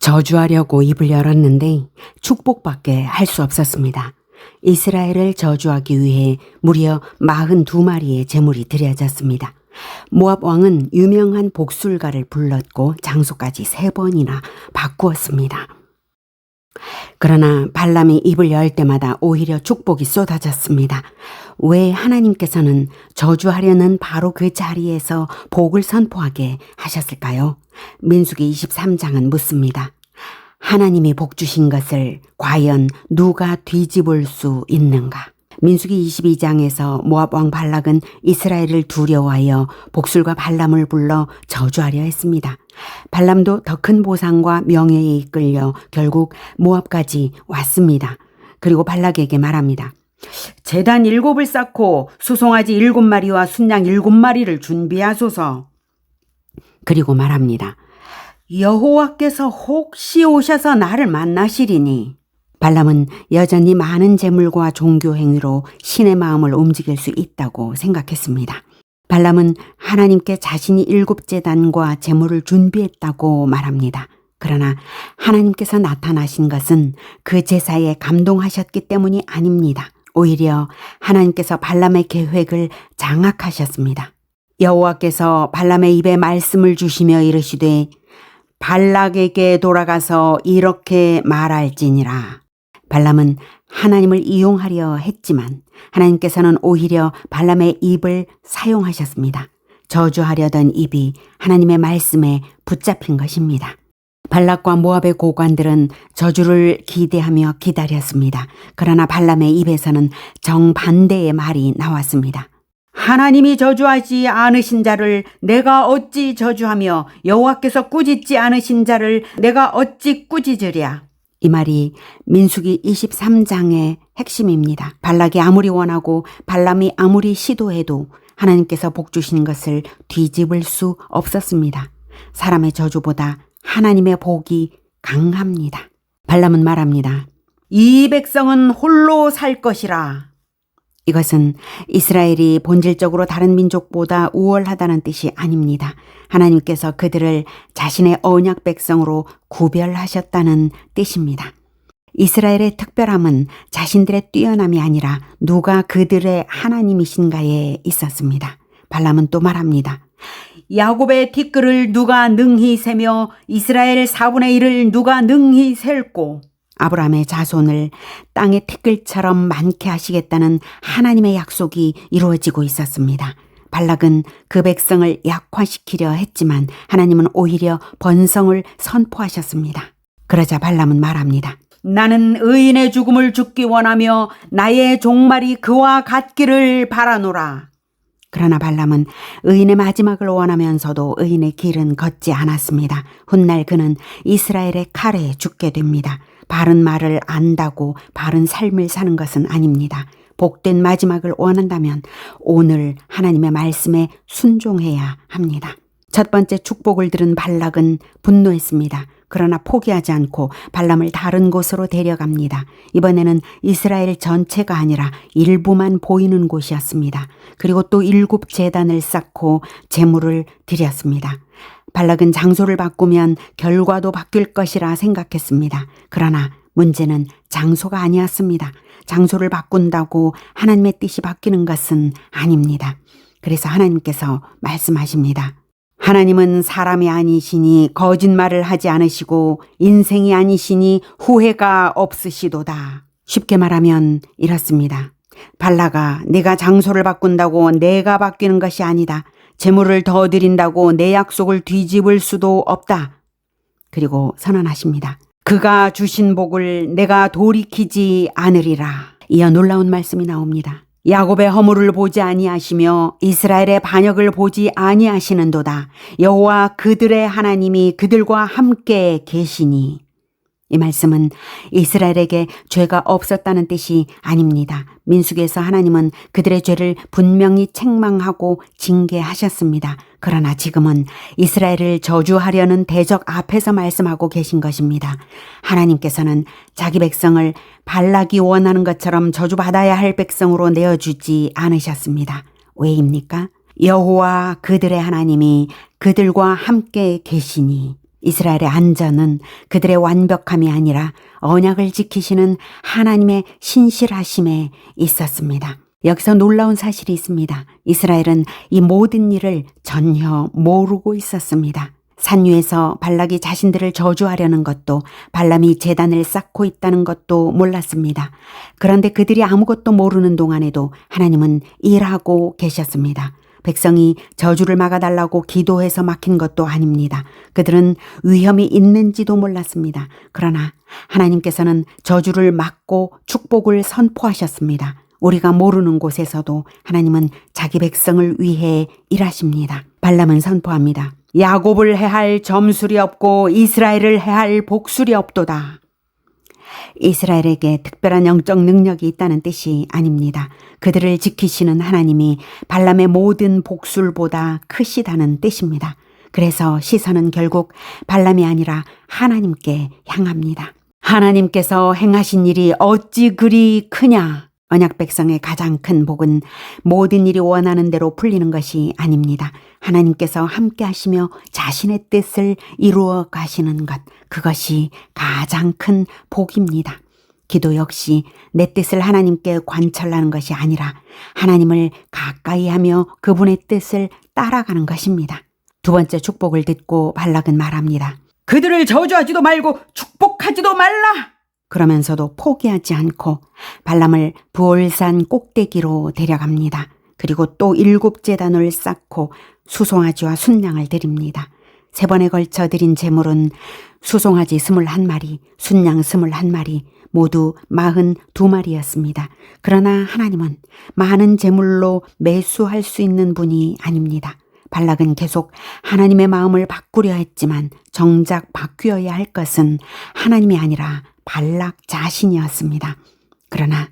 저주하려고 입을 열었는데 축복밖에 할 수 없었습니다. 이스라엘을 저주하기 위해 무려 42마리의 제물이 드려졌습니다. 모압 왕은 유명한 복술가를 불렀고 장소까지 3번이나 바꾸었습니다. 그러나 발람이 입을 열 때마다 오히려 축복이 쏟아졌습니다. 왜 하나님께서는 저주하려는 바로 그 자리에서 복을 선포하게 하셨을까요? 민수기 23장은 묻습니다. 하나님이 복 주신 것을 과연 누가 뒤집을 수 있는가? 민수기 22장에서 모압 왕 발락은 이스라엘을 두려워하여 복술과 발람을 불러 저주하려 했습니다. 발람도 더 큰 보상과 명예에 이끌려 결국 모압까지 왔습니다. 그리고 발락에게 말합니다. 제단 7을 쌓고 수송아지 7마리와 순양 7마리를 준비하소서. 그리고 말합니다. 여호와께서 혹시 오셔서 나를 만나시리니. 발람은 여전히 많은 재물과 종교 행위로 신의 마음을 움직일 수 있다고 생각했습니다. 발람은 하나님께 자신이 7제단과 재물을 준비했다고 말합니다. 그러나 하나님께서 나타나신 것은 그 제사에 감동하셨기 때문이 아닙니다. 오히려 하나님께서 발람의 계획을 장악하셨습니다. 여호와께서 발람의 입에 말씀을 주시며 이르시되 발락에게 돌아가서 이렇게 말할지니라. 발람은 하나님을 이용하려 했지만 하나님께서는 오히려 발람의 입을 사용하셨습니다. 저주하려던 입이 하나님의 말씀에 붙잡힌 것입니다. 발락과 모압의 고관들은 저주를 기대하며 기다렸습니다. 그러나 발람의 입에서는 정반대의 말이 나왔습니다. 하나님이 저주하지 않으신 자를 내가 어찌 저주하며 여호와께서 꾸짖지 않으신 자를 내가 어찌 꾸짖으랴. 이 말이 민수기 23장의 핵심입니다. 발락이 아무리 원하고 발람이 아무리 시도해도 하나님께서 복 주신 것을 뒤집을 수 없었습니다. 사람의 저주보다 하나님의 복이 강합니다. 발람은 말합니다. 이 백성은 홀로 살 것이라. 이것은 이스라엘이 본질적으로 다른 민족보다 우월하다는 뜻이 아닙니다. 하나님께서 그들을 자신의 언약 백성으로 구별하셨다는 뜻입니다. 이스라엘의 특별함은 자신들의 뛰어남이 아니라 누가 그들의 하나님이신가에 있었습니다. 발람은 또 말합니다. 야곱의 티끌을 누가 능히 세며 이스라엘 4분의 1을 누가 능히 셀고. 아브라함의 자손을 땅의 티끌처럼 많게 하시겠다는 하나님의 약속이 이루어지고 있었습니다. 발락은 그 백성을 약화시키려 했지만 하나님은 오히려 번성을 선포하셨습니다. 그러자 발람은 말합니다. 나는 의인의 죽음을 죽기 원하며 나의 종말이 그와 같기를 바라노라. 그러나 발람은 의인의 마지막을 원하면서도 의인의 길은 걷지 않았습니다. 훗날 그는 이스라엘의 칼에 죽게 됩니다. 바른 말을 안다고 바른 삶을 사는 것은 아닙니다. 복된 마지막을 원한다면 오늘 하나님의 말씀에 순종해야 합니다. 첫 번째 축복을 들은 발락은 분노했습니다. 그러나 포기하지 않고 발람을 다른 곳으로 데려갑니다. 이번에는 이스라엘 전체가 아니라 일부만 보이는 곳이었습니다. 그리고 또 7제단을 쌓고 제물을 드렸습니다. 발락은 장소를 바꾸면 결과도 바뀔 것이라 생각했습니다. 그러나 문제는 장소가 아니었습니다. 장소를 바꾼다고 하나님의 뜻이 바뀌는 것은 아닙니다. 그래서 하나님께서 말씀하십니다. 하나님은 사람이 아니시니 거짓말을 하지 않으시고 인생이 아니시니 후회가 없으시도다. 쉽게 말하면 이렇습니다. 발락아, 내가 장소를 바꾼다고 내가 바뀌는 것이 아니다. 재물을 더 드린다고 내 약속을 뒤집을 수도 없다. 그리고 선언하십니다. 그가 주신 복을 내가 돌이키지 않으리라. 이어 놀라운 말씀이 나옵니다. 야곱의 허물을 보지 아니하시며 이스라엘의 반역을 보지 아니하시는도다. 여호와 그들의 하나님이 그들과 함께 계시니. 이 말씀은 이스라엘에게 죄가 없었다는 뜻이 아닙니다. 민수기에서 하나님은 그들의 죄를 분명히 책망하고 징계하셨습니다. 그러나 지금은 이스라엘을 저주하려는 대적 앞에서 말씀하고 계신 것입니다. 하나님께서는 자기 백성을 발락이 원하는 것처럼 저주받아야 할 백성으로 내어주지 않으셨습니다. 왜입니까? 여호와 그들의 하나님이 그들과 함께 계시니. 이스라엘의 안전은 그들의 완벽함이 아니라 언약을 지키시는 하나님의 신실하심에 있었습니다. 여기서 놀라운 사실이 있습니다. 이스라엘은 이 모든 일을 전혀 모르고 있었습니다. 산 위에서 발락이 자신들을 저주하려는 것도, 발람이 제단을 쌓고 있다는 것도 몰랐습니다. 그런데 그들이 아무것도 모르는 동안에도 하나님은 일하고 계셨습니다. 백성이 저주를 막아달라고 기도해서 막힌 것도 아닙니다. 그들은 위험이 있는지도 몰랐습니다. 그러나 하나님께서는 저주를 막고 축복을 선포하셨습니다. 우리가 모르는 곳에서도 하나님은 자기 백성을 위해 일하십니다. 발람은 선포합니다. 야곱을 해할 점술이 없고 이스라엘을 해할 복술이 없도다. 이스라엘에게 특별한 영적 능력이 있다는 뜻이 아닙니다. 그들을 지키시는 하나님이 발람의 모든 복술보다 크시다는 뜻입니다. 그래서 시선은 결국 발람이 아니라 하나님께 향합니다. 하나님께서 행하신 일이 어찌 그리 크냐? 언약 백성의 가장 큰 복은 모든 일이 원하는 대로 풀리는 것이 아닙니다. 하나님께서 함께 하시며 자신의 뜻을 이루어 가시는 것, 그것이 가장 큰 복입니다. 기도 역시 내 뜻을 하나님께 관철하는 것이 아니라 하나님을 가까이 하며 그분의 뜻을 따라가는 것입니다. 두 번째 축복을 듣고 발락은 말합니다. 그들을 저주하지도 말고 축복하지도 말라! 그러면서도 포기하지 않고 발람을 부올산 꼭대기로 데려갑니다. 그리고 또 7제단을 쌓고 수송아지와 순양을 드립니다. 3번에 걸쳐 드린 제물은 수송아지 21마리, 순양 21마리, 모두 42마리였습니다. 그러나 하나님은 많은 제물로 매수할 수 있는 분이 아닙니다. 발락은 계속 하나님의 마음을 바꾸려 했지만 정작 바뀌어야 할 것은 하나님이 아니라 발락 자신이었습니다. 그러나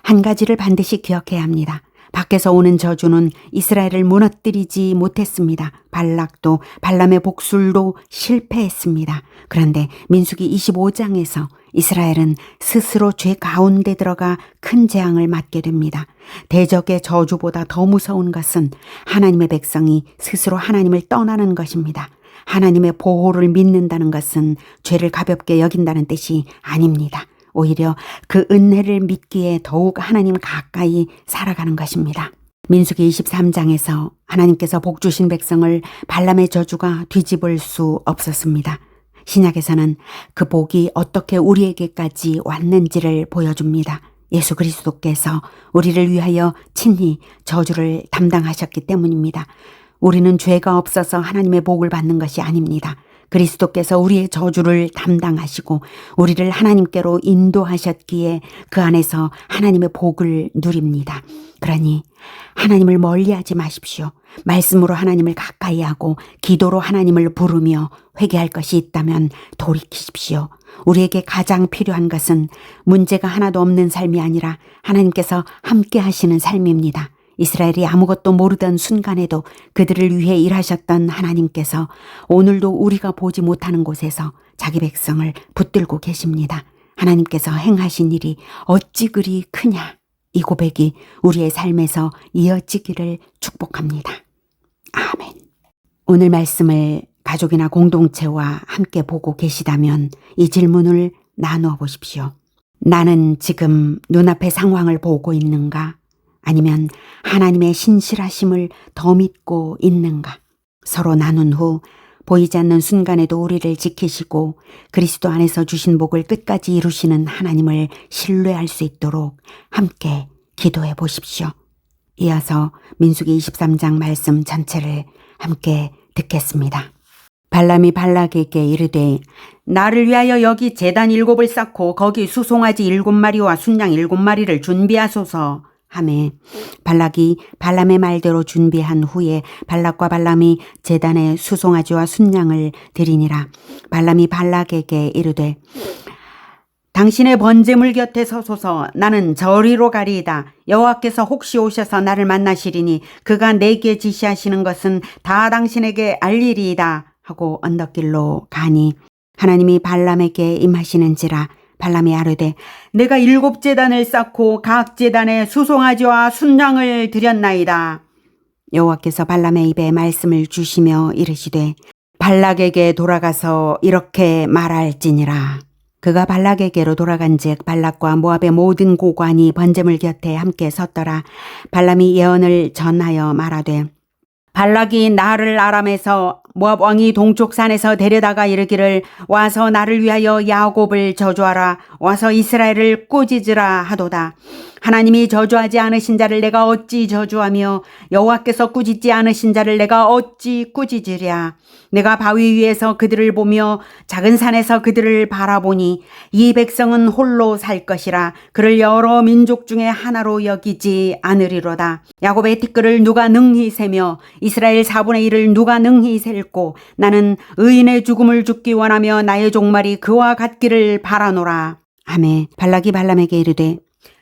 한 가지를 반드시 기억해야 합니다. 밖에서 오는 저주는 이스라엘을 무너뜨리지 못했습니다. 발락도 발람의 복술도 실패했습니다. 그런데 민수기 25장에서 이스라엘은 스스로 죄 가운데 들어가 큰 재앙을 맞게 됩니다. 대적의 저주보다 더 무서운 것은 하나님의 백성이 스스로 하나님을 떠나는 것입니다. 하나님의 보호를 믿는다는 것은 죄를 가볍게 여긴다는 뜻이 아닙니다. 오히려 그 은혜를 믿기에 더욱 하나님 가까이 살아가는 것입니다. 민수기 23장에서 하나님께서 복 주신 백성을 발람의 저주가 뒤집을 수 없었습니다. 신약에서는 그 복이 어떻게 우리에게까지 왔는지를 보여줍니다. 예수 그리스도께서 우리를 위하여 친히 저주를 담당하셨기 때문입니다. 우리는 죄가 없어서 하나님의 복을 받는 것이 아닙니다. 그리스도께서 우리의 저주를 담당하시고 우리를 하나님께로 인도하셨기에 그 안에서 하나님의 복을 누립니다. 그러니 하나님을 멀리하지 마십시오. 말씀으로 하나님을 가까이 하고 기도로 하나님을 부르며 회개할 것이 있다면 돌이키십시오. 우리에게 가장 필요한 것은 문제가 하나도 없는 삶이 아니라 하나님께서 함께 하시는 삶입니다. 이스라엘이 아무것도 모르던 순간에도 그들을 위해 일하셨던 하나님께서 오늘도 우리가 보지 못하는 곳에서 자기 백성을 붙들고 계십니다. 하나님께서 행하신 일이 어찌 그리 크냐. 이 고백이 우리의 삶에서 이어지기를 축복합니다. 아멘. 오늘 말씀을 가족이나 공동체와 함께 보고 계시다면 이 질문을 나누어 보십시오. 나는 지금 눈앞의 상황을 보고 있는가? 아니면 하나님의 신실하심을 더 믿고 있는가? 서로 나눈 후 보이지 않는 순간에도 우리를 지키시고 그리스도 안에서 주신 복을 끝까지 이루시는 하나님을 신뢰할 수 있도록 함께 기도해 보십시오. 이어서 민수기 23장 말씀 전체를 함께 듣겠습니다. 발람이 발락에게 이르되 나를 위하여 여기 제단 7을 쌓고 거기 수송아지 7마리와 순양 7마리를 준비하소서 하매 발락이 발람의 말대로 준비한 후에 발락과 발람이 제단에 수송아지와 순양을 드리니라. 발람이 발락에게 이르되 당신의 번제물 곁에 서소서. 나는 저리로 가리이다. 여호와께서 혹시 오셔서 나를 만나시리니 그가 내게 지시하시는 것은 다 당신에게 알리리이다 하고 언덕길로 가니 하나님이 발람에게 임하시는지라. 발람이 아뢰되 내가 7제단을 쌓고 각 제단에 수송아지와 순양을 드렸나이다. 여호와께서 발람의 입에 말씀을 주시며 이르시되 발락에게 돌아가서 이렇게 말할지니라. 그가 발락에게로 돌아간즉 발락과 모압의 모든 고관이 번제물 곁에 함께 섰더라. 발람이 예언을 전하여 말하되 발락이 나를 아람에서 모압 왕이 동쪽 산에서 데려다가 이르기를 와서 나를 위하여 야곱을 저주하라. 와서 이스라엘을 꾸짖으라 하도다. 하나님이 저주하지 않으신 자를 내가 어찌 저주하며 여호와께서 꾸짖지 않으신 자를 내가 어찌 꾸짖으랴. 내가 바위 위에서 그들을 보며 작은 산에서 그들을 바라보니 이 백성은 홀로 살 것이라. 그를 여러 민족 중에 하나로 여기지 않으리로다. 야곱의 티끌을 누가 능히 세며 이스라엘 4분의 1을 누가 능히 셀고 나는 의인의 죽음을 죽기 원하며 나의 종말이 그와 같기를 바라노라. 하매 발락이 발람에게 이르되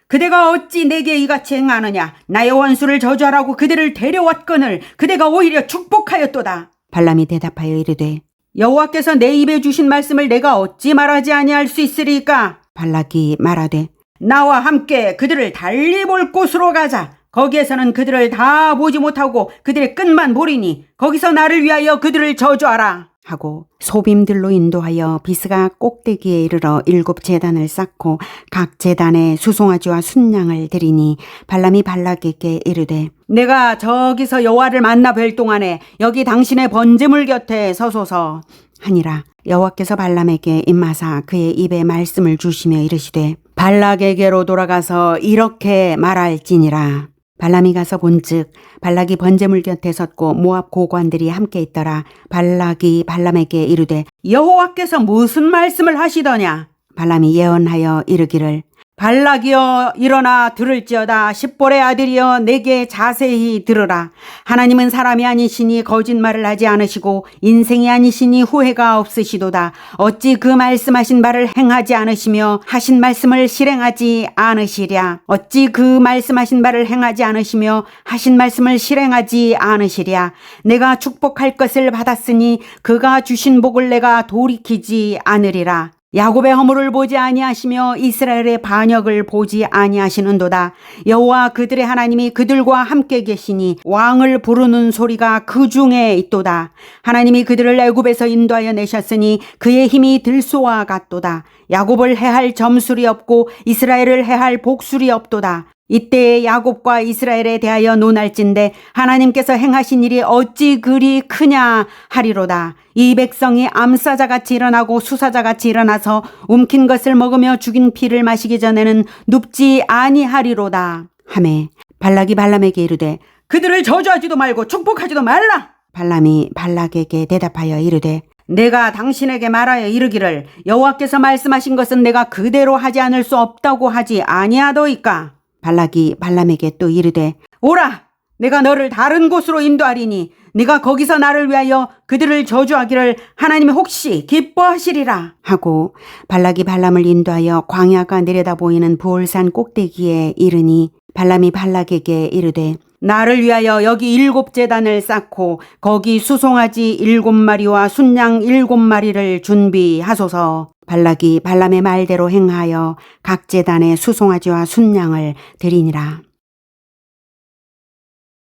그대가 어찌 내게 이같이 행하느냐. 나의 원수를 저주하라고 그들을 데려왔거늘 그대가 오히려 축복하였도다. 발람이 대답하여 이르되 여호와께서 내 입에 주신 말씀을 내가 어찌 말하지 아니할 수 있으리까. 발락이 말하되 나와 함께 그들을 달리 볼 곳으로 가자. 거기에서는 그들을 다 보지 못하고 그들의 끝만 보리니 거기서 나를 위하여 그들을 저주하라. 하고 소빔들로 인도하여 비스가 꼭대기에 이르러 7 제단을 쌓고 각 제단에 수송아지와 순양을 드리니 발람이 발락에게 이르되 내가 저기서 여호와를 만나 뵐 동안에 여기 당신의 번제물 곁에 서소서 하니라. 여호와께서 발람에게 임하사 그의 입에 말씀을 주시며 이르시되 발락에게로 돌아가서 이렇게 말할지니라. 발람이 가서 본즉 발락이 번제물 곁에 섰고 모압 고관들이 함께 있더라. 발락이 발람에게 이르되 여호와께서 무슨 말씀을 하시더냐. 발람이 예언하여 이르기를 발락이여 일어나 들을지어다. 십볼의 아들이여 내게 자세히 들으라. 하나님은 사람이 아니시니 거짓말을 하지 않으시고 인생이 아니시니 후회가 없으시도다. 어찌 그 말씀하신 바를 행하지 않으시며 하신 말씀을 실행하지 않으시랴. 어찌 그 말씀하신 바를 행하지 않으시며 하신 말씀을 실행하지 않으시랴. 내가 축복할 것을 받았으니 그가 주신 복을 내가 돌이키지 않으리라. 야곱의 허물을 보지 아니하시며 이스라엘의 반역을 보지 아니하시는도다. 여호와 그들의 하나님이 그들과 함께 계시니 왕을 부르는 소리가 그 중에 있도다. 하나님이 그들을 애굽에서 인도하여 내셨으니 그의 힘이 들소와 같도다. 야곱을 해할 점술이 없고 이스라엘을 해할 복술이 없도다. 이때에 야곱과 이스라엘에 대하여 논할진대 하나님께서 행하신 일이 어찌 그리 크냐 하리로다. 이 백성이 암사자같이 일어나고 수사자같이 일어나서 움킨 것을 먹으며 죽인 피를 마시기 전에는 눕지 아니하리로다. 하매 발락이 발람에게 이르되 그들을 저주하지도 말고 축복하지도 말라. 발람이 발락에게 대답하여 이르되 내가 당신에게 말하여 이르기를 여호와께서 말씀하신 것은 내가 그대로 하지 않을 수 없다고 하지 아니하도이까. 발락이 발람에게 또 이르되 오라 내가 너를 다른 곳으로 인도하리니 네가 거기서 나를 위하여 그들을 저주하기를 하나님이 혹시 기뻐하시리라. 하고 발락이 발람을 인도하여 광야가 내려다 보이는 부올산 꼭대기에 이르니 발람이 발락에게 이르되 나를 위하여 여기 7 제단을 쌓고 거기 수송아지 7마리와 순양 7마리를 준비하소서. 발락이 발람의 말대로 행하여 각 제단에 수송아지와 순양을 드리니라.